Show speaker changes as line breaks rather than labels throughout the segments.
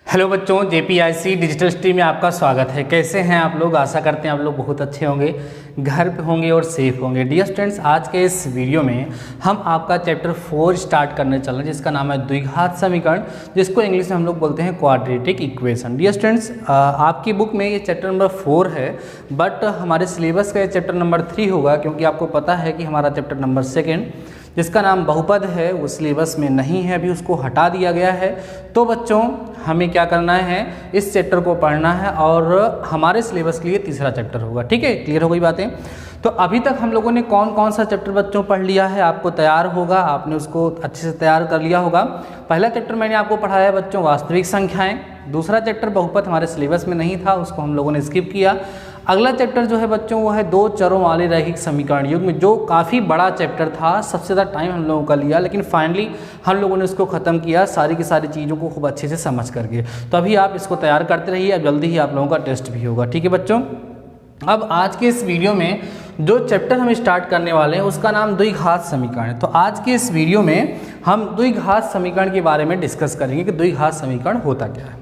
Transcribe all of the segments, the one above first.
Hello बच्चों, जेपीआईसी digital stream में आपका स्वागत है। कैसे हैं आप लोग? आशा करते हैं आप लोग बहुत अच्छे होंगे, घर पे होंगे और सेफ होंगे। डियर स्टूडेंट्स, आज के इस वीडियो में हम आपका चैप्टर 4 स्टार्ट करने चल रहे हैं, जिसका नाम है द्विघात समीकरण, जिसको इंग्लिश में हम लोग बोलते हैं क्वाड्रेटिक इक्वेशन। डियर स्टूडेंट्स, आपकी बुक में ये चैप्टर नंबर 4 है, बट हमारे सिलेबस का ये चैप्टर नंबर 3 होगा, क्योंकि आपको पता है कि हमारा चैप्टर नंबर 2 जिसका नाम बहुपद है वो सिलेबस में नहीं है, अभी उसको हटा दिया गया है। तो बच्चों, हमें क्या करना है, इस चैप्टर को पढ़ना है और हमारे सिलेबस के लिए तीसरा चैप्टर होगा। ठीक है, क्लियर हो गई बातें? तो अभी तक हम लोगों ने कौन कौन सा चैप्टर बच्चों पढ़ लिया है, आपको तैयार होगा, आपने उसको अच्छे से तैयार कर लिया होगा। पहला चैप्टर मैंने आपको पढ़ाया है बच्चों वास्तविक संख्याएं। दूसरा चैप्टर बहुपद हमारे सिलेबस में नहीं था, उसको हम लोगों ने स्किप किया। अगला चैप्टर जो है बच्चों वो है दो चरों वाले रैखिक समीकरण युग्म, जो काफ़ी बड़ा चैप्टर था, सबसे ज़्यादा टाइम हम लोगों का लिया, लेकिन फाइनली हम लोगों ने उसको ख़त्म किया सारी की सारी चीज़ों को खूब अच्छे से समझ करके। तो अभी आप इसको तैयार करते रहिए, अब जल्दी ही आप लोगों का टेस्ट भी होगा। ठीक है बच्चों, अब आज के इस वीडियो में जो चैप्टर हम स्टार्ट करने वाले हैं उसका नाम द्विघात समीकरण है। तो आज के इस वीडियो में हम द्विघात समीकरण के बारे में डिस्कस करेंगे कि द्विघात समीकरण होता क्या है।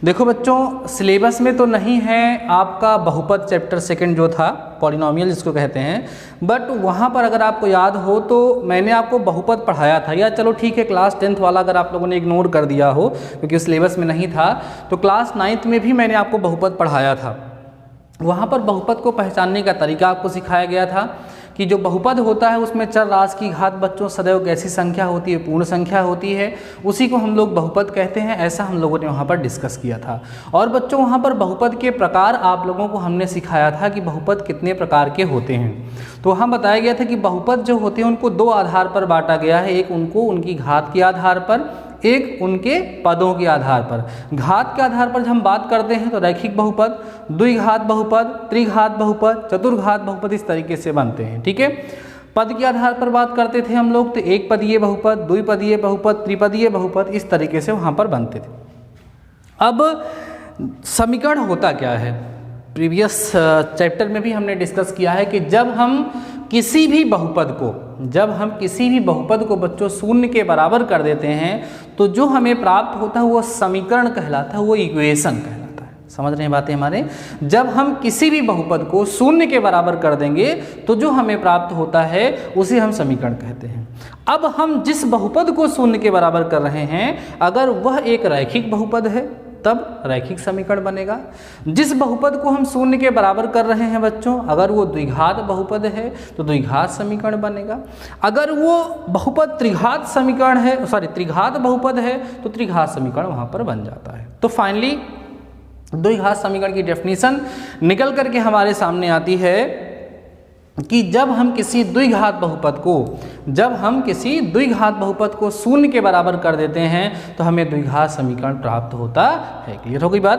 देखो बच्चों, सिलेबस में तो नहीं है आपका बहुपद चैप्टर 2 जो था, पॉलिनोमियल जिसको कहते हैं, बट वहाँ पर अगर आपको याद हो तो मैंने आपको बहुपद पढ़ाया था। या चलो ठीक है, क्लास 10th वाला अगर आप लोगों ने इग्नोर कर दिया हो क्योंकि सिलेबस में नहीं था, तो क्लास 9th में भी मैंने आपको बहुपद पढ़ाया था। वहाँ पर बहुपद को पहचानने का तरीका आपको सिखाया गया था कि जो बहुपद होता है उसमें चर राशि की घात बच्चों सदैव कैसी संख्या होती है, पूर्ण संख्या होती है, उसी को हम लोग बहुपद कहते हैं। ऐसा हम लोगों ने वहाँ पर डिस्कस किया था। और बच्चों वहाँ पर बहुपद के प्रकार आप लोगों को हमने सिखाया था कि बहुपद कितने प्रकार के होते हैं। तो हम बताया गया था कि बहुपद जो होते हैं उनको दो आधार पर बांटा गया है, एक उनको उनकी घात के आधार पर, एक उनके पदों के आधार पर। घात के आधार पर जब हम बात करते हैं तो रैखिक बहुपद, द्विघात बहुपद, त्रिघात बहुपद, चतुर्घात बहुपद इस तरीके से बनते हैं। ठीक है, पद के आधार पर बात करते थे हम लोग तो एक पदीय बहुपद, द्विपदीय बहुपद, त्रिपदीय बहुपद इस तरीके से वहाँ पर बनते थे। अब समीकरण होता क्या है, प्रीवियस चैप्टर में भी हमने डिस्कस किया है कि जब हम किसी भी बहुपद को बच्चों शून्य के बराबर कर देते हैं तो जो हमें प्राप्त होता है वो समीकरण कहलाता है, वो इक्वेशन कहलाता है। समझ रहे हैं बातें हमारे? जब हम किसी भी बहुपद को शून्य के बराबर कर देंगे तो जो हमें प्राप्त होता है उसे हम समीकरण कहते हैं। अब हम जिस बहुपद को शून्य के बराबर कर रहे हैं, अगर वह एक रैखिक बहुपद है तब रैखिक समीकरण बनेगा। जिस बहुपद को हम शून्य के बराबर कर रहे हैं बच्चों, अगर वो द्विघात बहुपद है तो द्विघात समीकरण बनेगा। अगर वो बहुपद त्रिघात बहुपद है तो त्रिघात समीकरण वहाँ पर बन जाता है। तो फाइनली द्विघात समीकरण की डेफिनेशन निकल करके हमारे सामने आती है कि जब हम किसी द्विघात बहुपद को शून्य के बराबर कर देते हैं तो हमें द्विघात समीकरण प्राप्त होता है। क्लियर हो गई बात?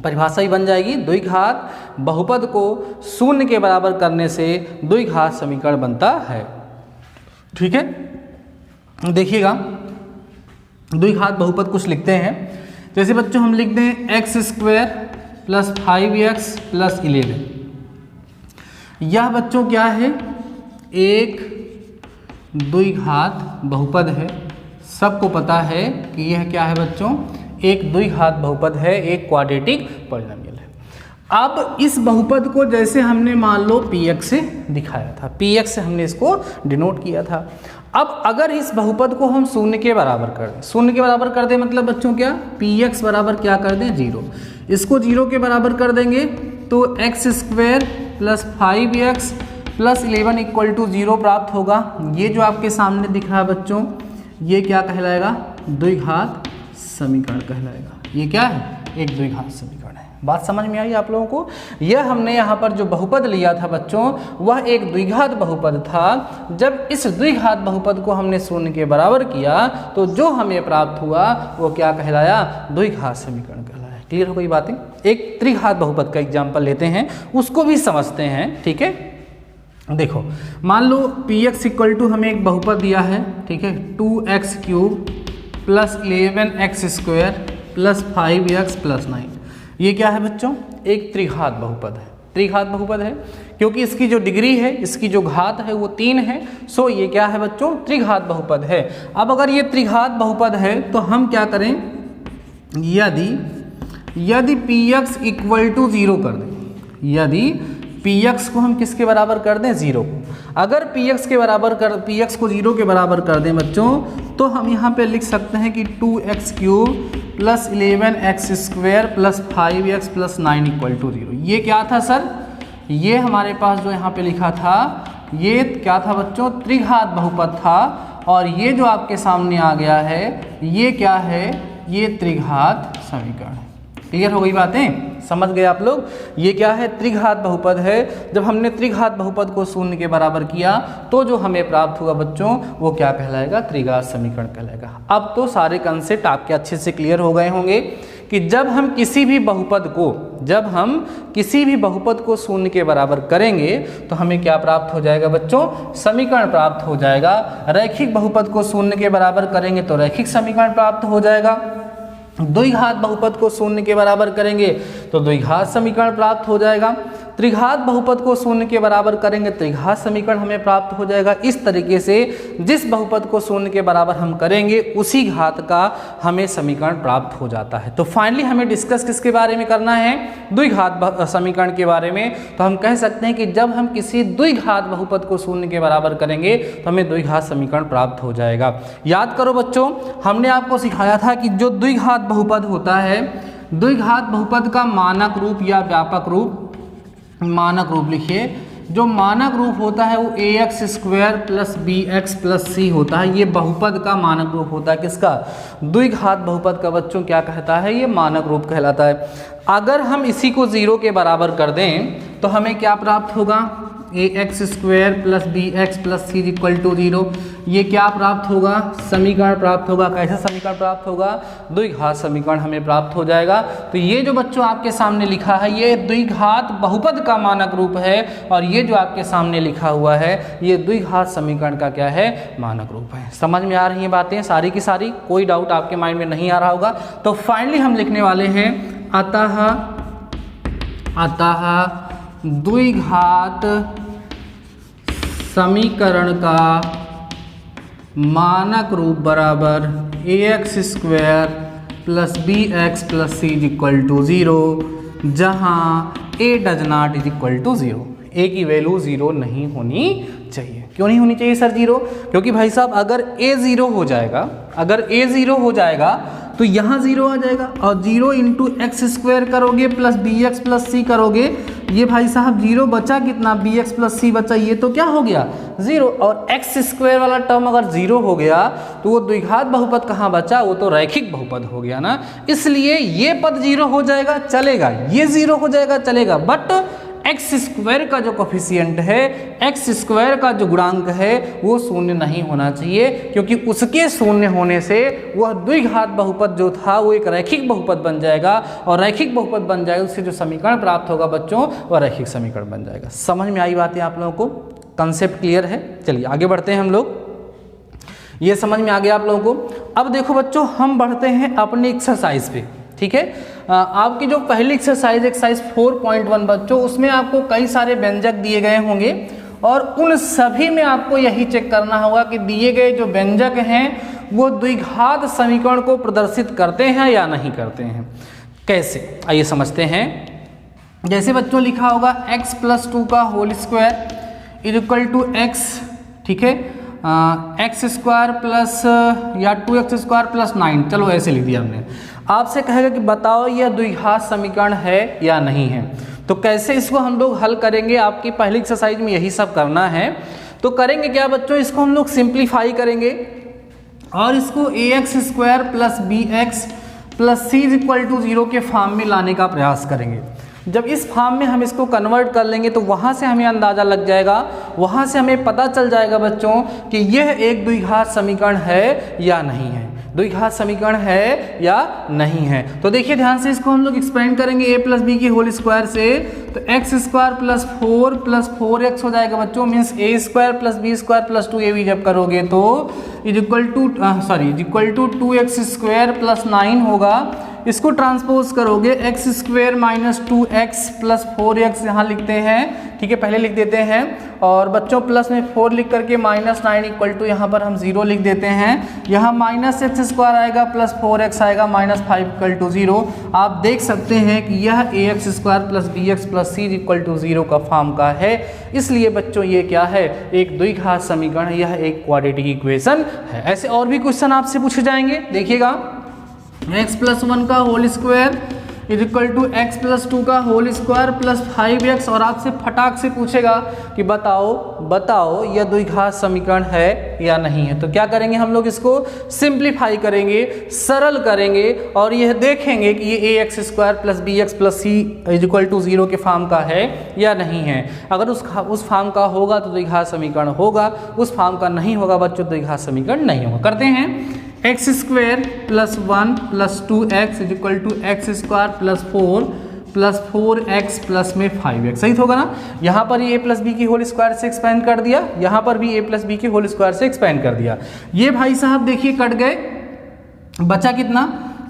परिभाषा ही बन जाएगी, द्विघात बहुपद को शून्य के बराबर करने से द्विघात समीकरण बनता है। ठीक है, देखिएगा द्विघात बहुपद कुछ लिखते हैं। जैसे बच्चों हम लिखते हैं x² + 5x + 11। यह बच्चों क्या है, एक द्विघात बहुपद है। सबको पता है कि यह क्या है बच्चों, एक द्विघात बहुपद है, एक क्वाड्रेटिक पॉलिनोमियल है। अब इस बहुपद को जैसे हमने मान लो px से दिखाया था, px से हमने इसको डिनोट किया था। अब अगर इस बहुपद को हम शून्य के बराबर कर दें, शून्य के बराबर कर दें मतलब बच्चों क्या, px बराबर क्या कर दें, 0। इसको 0 के बराबर कर देंगे तो x² + 5x + 11 = 0 प्राप्त होगा। ये जो आपके सामने दिख रहा है बच्चों, ये क्या कहलाएगा, द्विघात समीकरण कहलाएगा। ये क्या है, एक द्विघात समीकरण है। बात समझ में आई आप लोगों को? यह हमने यहाँ पर जो बहुपद लिया था बच्चों, वह एक द्विघात बहुपद था। जब इस द्विघात बहुपद को हमने शून्य के बराबर किया तो जो हमें प्राप्त हुआ वो क्या कहलाया, द्विघात समीकरण कहलाया। क्लियर हो गई बातें? एक त्रिघात बहुपद का एग्जाम्पल लेते हैं, उसको भी समझते हैं। ठीक है, देखो मान लो px = हमें एक बहुपद दिया है, ठीक है, 2x³ + 11x² + 5x + 9। ये क्या है बच्चों, एक त्रिघात बहुपद है। त्रिघात बहुपद है क्योंकि इसकी जो डिग्री है, इसकी जो घात है वो 3 है। सो ये क्या है बच्चों, त्रिघात बहुपद है। अब अगर ये त्रिघात बहुपद है तो हम क्या करें, यदि px इक्वल टू 0 कर दें, यदि px को हम किसके बराबर कर दें, 0 को। अगर px को 0 के बराबर कर दें बच्चों, तो हम यहाँ पे लिख सकते हैं कि 2x cube plus 11x square plus 5x plus 9 equal to 0। ये क्या था सर, ये हमारे पास जो यहाँ पे लिखा था ये क्या था बच्चों, त्रिघात बहुपद था। और ये जो आपके सामने आ गया है ये क्या है, ये त्रिघात समीकरण। क्लियर हो गई बातें, समझ गए आप लोग। ये क्या है, त्रिघात बहुपद है। जब हमने त्रिघात बहुपद को शून्य के बराबर किया तो जो हमें प्राप्त हुआ बच्चों वो क्या कहलाएगा, त्रिघात समीकरण कहलाएगा। अब तो सारे कंसेप्ट आपके अच्छे से क्लियर हो गए होंगे कि जब हम किसी भी बहुपद को शून्य के बराबर करेंगे तो हमें क्या प्राप्त हो जाएगा बच्चों, समीकरण प्राप्त हो जाएगा। रैखिक बहुपद को शून्य के बराबर करेंगे तो रैखिक समीकरण प्राप्त हो जाएगा। द्विघात बहुपद को शून्य के बराबर करेंगे तो द्विघात समीकरण प्राप्त हो जाएगा। त्रिघात बहुपद को शून्य के बराबर करेंगे त्रिघात समीकरण हमें प्राप्त हो जाएगा। इस तरीके से जिस बहुपद को शून्य के बराबर हम करेंगे उसी घात का हमें समीकरण प्राप्त हो जाता है। तो फाइनली हमें डिस्कस किसके बारे में करना है, द्विघात समीकरण के बारे में। तो हम कह सकते हैं कि जब हम किसी द्विघात बहुपद को शून्य के बराबर करेंगे तो हमें द्विघात समीकरण प्राप्त हो जाएगा। याद करो बच्चों, हमने आपको सिखाया था कि जो द्विघात बहुपद होता है, द्विघात बहुपद का मानक रूप या व्यापक रूप, मानक रूप लिखिए, जो मानक रूप होता है वो ax square plus bx plus c होता है। ये बहुपद का मानक रूप होता है। किसका, द्विघात बहुपद का बच्चों क्या कहता है, ये मानक रूप कहलाता है। अगर हम इसी को 0 के बराबर कर दें तो हमें क्या प्राप्त होगा, ax square plus bx plus c equal to 0। ये क्या प्राप्त होगा, समीकरण प्राप्त होगा। कैसा समीकरण प्राप्त होगा, द्विघात समीकरण हमें प्राप्त हो जाएगा। तो ये जो बच्चों आपके सामने लिखा है ये द्विघात बहुपद का मानक रूप है और ये जो आपके सामने लिखा हुआ है ये द्विघात समीकरण का क्या है, मानक रूप है। समझ में आ रही हैं बातें सारी की सारी, कोई डाउट आपके माइंड में नहीं आ रहा होगा। तो फाइनली हम लिखने वाले हैं अतः द्विघात समीकरण का मानक रूप बराबर ax square plus bx plus c equal to 0, जहाँ a does not is equal to 0। a की वैल्यू 0 नहीं होनी चाहिए। क्यों नहीं होनी चाहिए सर 0? क्योंकि भाई साहब अगर a 0 हो जाएगा, तो यहाँ 0 आ जाएगा और 0 इंटू एक्स स्क्वायर करोगे प्लस बी एक्स प्लस सी करोगे, ये भाई साहब 0 बचा कितना, बी एक्स प्लस सी बचा, ये तो क्या हो गया 0। और एक्स स्क्वायर वाला टर्म अगर 0 हो गया तो वो द्विघात बहुपद कहाँ बचा, वो तो रैखिक बहुपद हो गया ना। इसलिए ये पद 0 हो जाएगा चलेगा, ये 0 हो जाएगा चलेगा, बट एक्स स्क्वायर का जो कोफिशिएंट है, एक्स स्क्वायर का जो गुणांक है वो शून्य नहीं होना चाहिए, क्योंकि उसके शून्य होने से वह द्विघात बहुपद जो था वो एक रैखिक बहुपद बन जाएगा और रैखिक बहुपद बन जाएगा, उससे जो समीकरण प्राप्त होगा बच्चों वह रैखिक समीकरण बन जाएगा। समझ में आई बातें आप लोगों को, कंसेप्ट क्लियर है? चलिए आगे बढ़ते हैं हम लोग, ये समझ में आ गया आप लोगों को। अब देखो बच्चों हम बढ़ते हैं अपने एक्सरसाइज पे, ठीक है। आपकी जो पहली एक्सरसाइज 4.1 बच्चों, उसमें आपको कई सारे व्यंजक दिए गए होंगे और उन सभी में आपको यही चेक करना होगा कि दिए गए जो व्यंजक हैं वो द्विघात समीकरण को प्रदर्शित करते हैं या नहीं करते हैं। कैसे, आइए समझते हैं। जैसे बच्चों लिखा होगा x प्लस 2 का whole square is equal to x, ठीक है, एक्स स्क्वायर प्लस या 2x स्क्वायर प्लस 9, चलो ऐसे लिख दिया हमने। आपसे कहेगा कि बताओ यह द्विघात समीकरण है या नहीं है। तो कैसे इसको हम लोग हल करेंगे, आपकी पहली एक्सरसाइज में यही सब करना है। तो करेंगे क्या बच्चों, इसको हम लोग सिंप्लीफाई करेंगे और इसको ax square plus bx plus c equal to 0 के फॉर्म में लाने का प्रयास करेंगे। जब इस फॉर्म में हम इसको कन्वर्ट कर लेंगे तो वहाँ से हमें अंदाज़ा लग जाएगा, वहाँ से हमें पता चल जाएगा बच्चों कि यह एक द्विघात समीकरण है या नहीं है, द्विघात समीकरण है या नहीं है। तो देखिए ध्यान से, इसको हम लोग एक्सपेंड करेंगे a प्लस बी के होल स्क्वायर से, तो एक्स स्क्वायर प्लस 4x हो जाएगा बच्चों, means a square plus b square plus 2ab जब करोगे तो is equal to 2x square plus 9 होगा, इसको ट्रांसपोज करोगे x square minus 2x plus 4x यहाँ लिखते हैं, ठीक है, पहले लिख देते हैं। और बच्चों प्लस में 4 लिख करके माइनस 9 इक्वल टू यहाँ पर हम 0 लिख देते हैं। यहाँ माइनस एक्स स्क्वायर आएगा प्लस 4x आएगा माइनस 5 इक्वल टू 0। आप देख सकते हैं कि यह ax square plus bx plus c equal to 0 का फॉर्म का है। इसलिए बच्चों ये क्या है, एक द्विघात समीकरण, यह एक क्वाड्रेटिक इक्वेशन है। ऐसे और भी क्वेश्चन आपसे पूछे जाएंगे, देखिएगा। x प्लस 1 का whole square is equal to x plus 2 का होल स्क्वायर प्लस 5x, और आपसे फटाक से पूछेगा कि बताओ यह द्विघात समीकरण है या नहीं है। तो क्या करेंगे हम लोग, इसको सिंप्लीफाई करेंगे, सरल करेंगे, और यह देखेंगे कि ये ax square plus bx plus c is equal to 0 के फॉर्म का है या नहीं है। अगर उस फॉर्म का होगा तो द्विघात समीकरण होगा, उस फॉर्म का नहीं होगा बच्चों द्विघात समीकरण नहीं होगा। करते हैं x square plus 1 plus 2x is equal to x square plus 4 plus 4x plus में 5x, सही होगा ना। यहाँ पर ये a प्लस बी की होल स्क्वायर से एक्सपेंड कर दिया, यहाँ पर भी a प्लस बी की होल स्क्वायर से एक्सपेंड कर दिया। ये भाई साहब देखिए कट गए, बचा कितना,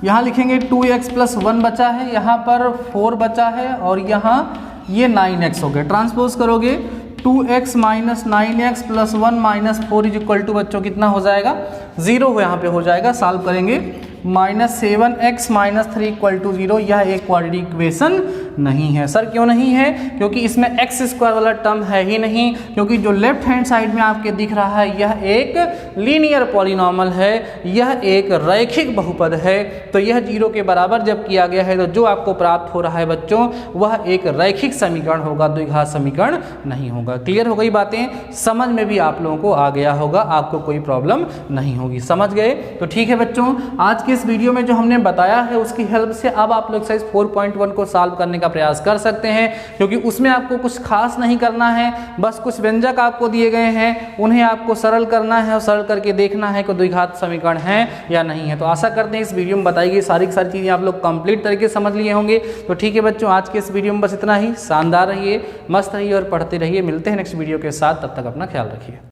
यहाँ लिखेंगे 2x प्लस 1 बचा है, यहाँ पर 4 बचा है, और यहाँ ये 9x हो गया। ट्रांसपोज करोगे 2x minus 9x plus 1 minus 4 is equal to बच्चों कितना हो जाएगा, 0 यहाँ पे हो जाएगा। सॉल्व करेंगे minus 7x minus 3 equal to 0। यह एक क्वाड्रेटिक इक्वेशन नहीं है। सर क्यों नहीं है, क्योंकि इसमें एक्स स्क्वायर वाला टर्म है ही नहीं, क्योंकि जो लेफ्ट हैंड साइड में आपके दिख रहा है यह एक लीनियर पॉलिनॉमल है, यह एक रैखिक बहुपद है। तो यह 0 के बराबर जब किया गया है तो जो आपको प्राप्त हो रहा है बच्चों वह एक रैखिक समीकरण होगा, द्विघात समीकरण नहीं होगा। क्लियर हो गई बातें, समझ में भी आप लोगों को आ गया होगा, आपको कोई प्रॉब्लम नहीं होगी, समझ गए। तो ठीक है बच्चों, आज इस वीडियो में जो हमने बताया है उसकी हेल्प से अब आप लोग एक्सरसाइज 4.1 को सॉल्व करने का प्रयास कर सकते हैं, क्योंकि उसमें आपको कुछ खास नहीं करना है, बस कुछ व्यंजक आपको दिए गए हैं, उन्हें आपको सरल करना है और सरल करके देखना है कि द्विघात समीकरण है या नहीं है। तो आशा करते हैं इस वीडियो में बताई गई सारी चीज़ें आप लोग कंप्लीट तरीके से समझ लिए होंगे। तो ठीक है बच्चों, आज के इस वीडियो में बस इतना ही। शानदार रहिए, मस्त रहिए और पढ़ते रहिए। मिलते हैं नेक्स्ट वीडियो के साथ, तब तक अपना ख्याल रखिए।